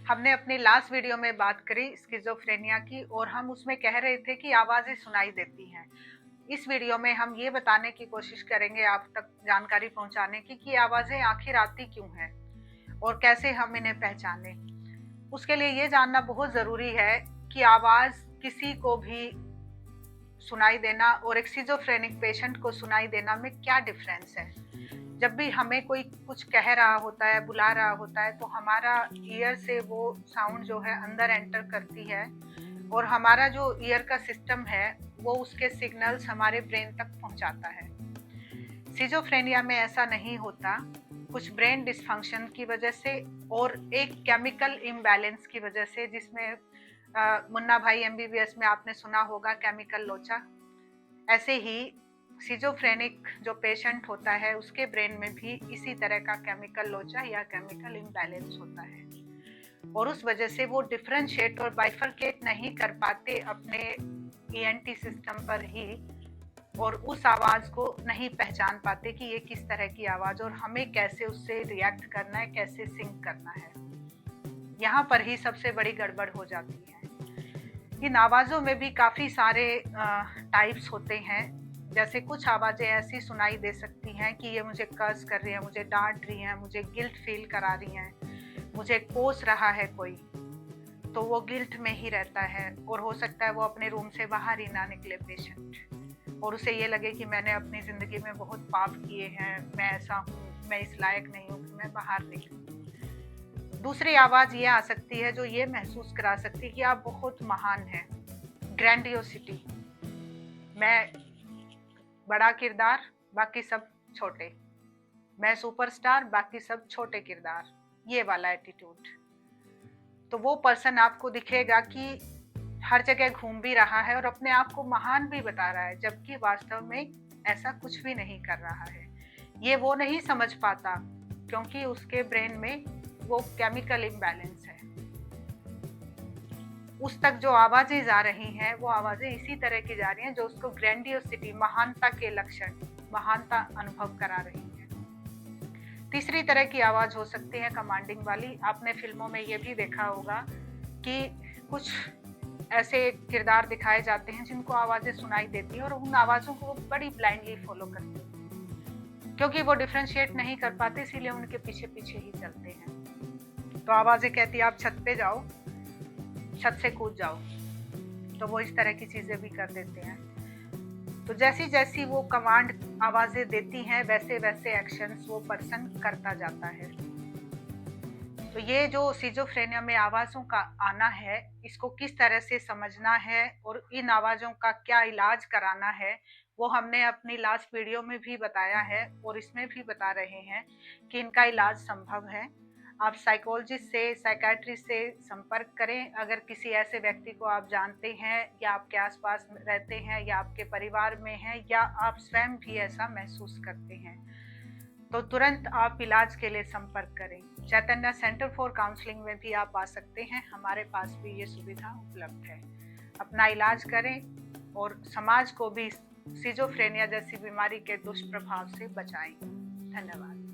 हमने अपनी last video में बात करी स्किज़ोफ्रेनिया की और हम उसमें कह रहे थे कि आवाज़ें सुनाई देती हैं। इस वीडियो में हम ये बताने की कोशिश करेंगे आप तक जानकारी पहुंचाने की कि आवाज़ें आखिर आती क्यों हैं और कैसे हम इन्हें पहचानें। उसके लिए ये जानना बहुत ज़रूरी है कि आवाज़ किसी को भी सुनाई देना और एक स्किज़ोफ्रेनिक पेशेंट को सुनाई देना में क्या डिफरेंस है। जब भी हमें कोई कुछ कह रहा होता है, बुला रहा होता है, तो हमारा ईयर से वो साउंड जो है अंदर एंटर करती है और हमारा जो ईयर का सिस्टम है वो उसके सिग्नल्स हमारे ब्रेन तक पहुंचाता है। सिजोफ्रेनिया में ऐसा नहीं होता, कुछ ब्रेन डिसफंक्शन की वजह से और एक केमिकल इम्बैलेंस की वजह से, जिसमें मुन्ना भाई एमबीबीएस में आपने सुना होगा केमिकल लोचा। ऐसे ही सिजोफ्रेनिक जो पेशेंट होता है उसके ब्रेन में भी इसी तरह का केमिकल लोचा या केमिकल इम्बैलेंस होता है और उस वजह से वो डिफरेंशिएट और बाइफरकेट नहीं कर पाते अपने ईएनटी सिस्टम पर ही और उस आवाज़ को नहीं पहचान पाते कि ये किस तरह की आवाज़ और हमें कैसे उससे रिएक्ट करना है, कैसे सिंक करना है। यहाँ पर ही सबसे बड़ी गड़बड़ हो जाती है। इन आवाज़ों में भी काफ़ी सारे टाइप्स होते हैं। जैसे कुछ आवाज़ें ऐसी सुनाई दे सकती हैं कि ये मुझे कर्स कर रही है, मुझे डांट रही हैं, मुझे गिल्ट फील करा रही हैं, मुझे कोस रहा है कोई, तो वो गिल्ट में ही रहता है और हो सकता है वो अपने रूम से बाहर ही ना निकले पेशेंट और उसे ये लगे कि मैंने अपनी ज़िंदगी में बहुत पाप किए हैं, मैं ऐसा हूँ, मैं इस लायक नहीं हूँ कि मैं बाहर निकलूँ। दूसरी आवाज़ ये आ सकती है जो ये महसूस करा सकती है कि आप बहुत महान हैं, ग्रैंडियोसिटी, मैं बड़ा किरदार, बाकी सब छोटे, मैं सुपरस्टार, बाकी सब छोटे किरदार, ये वाला एटीट्यूड। तो वो पर्सन आपको दिखेगा कि हर जगह घूम भी रहा है और अपने आप को महान भी बता रहा है, जबकि वास्तव में ऐसा कुछ भी नहीं कर रहा है। ये वो नहीं समझ पाता क्योंकि उसके ब्रेन में वो केमिकल इम्बैलेंस है। उस तक जो आवाज़ें जा रही हैं वो आवाज़ें इसी तरह की जा रही हैं जो उसको ग्रैंडियोसिटी, महानता के लक्षण, महानता अनुभव करा रही हैं। तीसरी तरह की आवाज़ हो सकती है कमांडिंग वाली। आपने फिल्मों में ये भी देखा होगा कि कुछ ऐसे किरदार दिखाए जाते हैं जिनको आवाज़ें सुनाई देती हैं और उन आवाज़ों को बड़ी ब्लाइंडली फॉलो करते हैं क्योंकि वो डिफरेंशिएट नहीं कर पाते, इसीलिए उनके पीछे पीछे ही चलते हैं। तो आवाज़ें कहती है आप छत पे जाओ, छत से कूद जाओ, तो वो इस तरह की चीज़ें भी कर देते हैं। तो जैसी जैसी वो कमांड आवाज़ें देती हैं वैसे वैसे एक्शंस वो पर्सन करता जाता है। तो ये जो सिजोफ्रेनिया में आवाज़ों का आना है, इसको किस तरह से समझना है और इन आवाज़ों का क्या इलाज कराना है, वो हमने अपनी लास्ट वीडियो में भी बताया है और इसमें भी बता रहे हैं कि इनका इलाज संभव है। आप साइकोलॉजिस्ट से, साइकियाट्रिस्ट से संपर्क करें अगर किसी ऐसे व्यक्ति को आप जानते हैं या आपके आसपास रहते हैं या आपके परिवार में हैं या आप स्वयं भी ऐसा महसूस करते हैं, तो तुरंत आप इलाज के लिए संपर्क करें। चैतन्य सेंटर फॉर काउंसलिंग में भी आप आ सकते हैं, हमारे पास भी ये सुविधा उपलब्ध है। अपना इलाज करें और समाज को भी सिजोफ्रेनिया जैसी बीमारी के दुष्प्रभाव से बचाएं। धन्यवाद।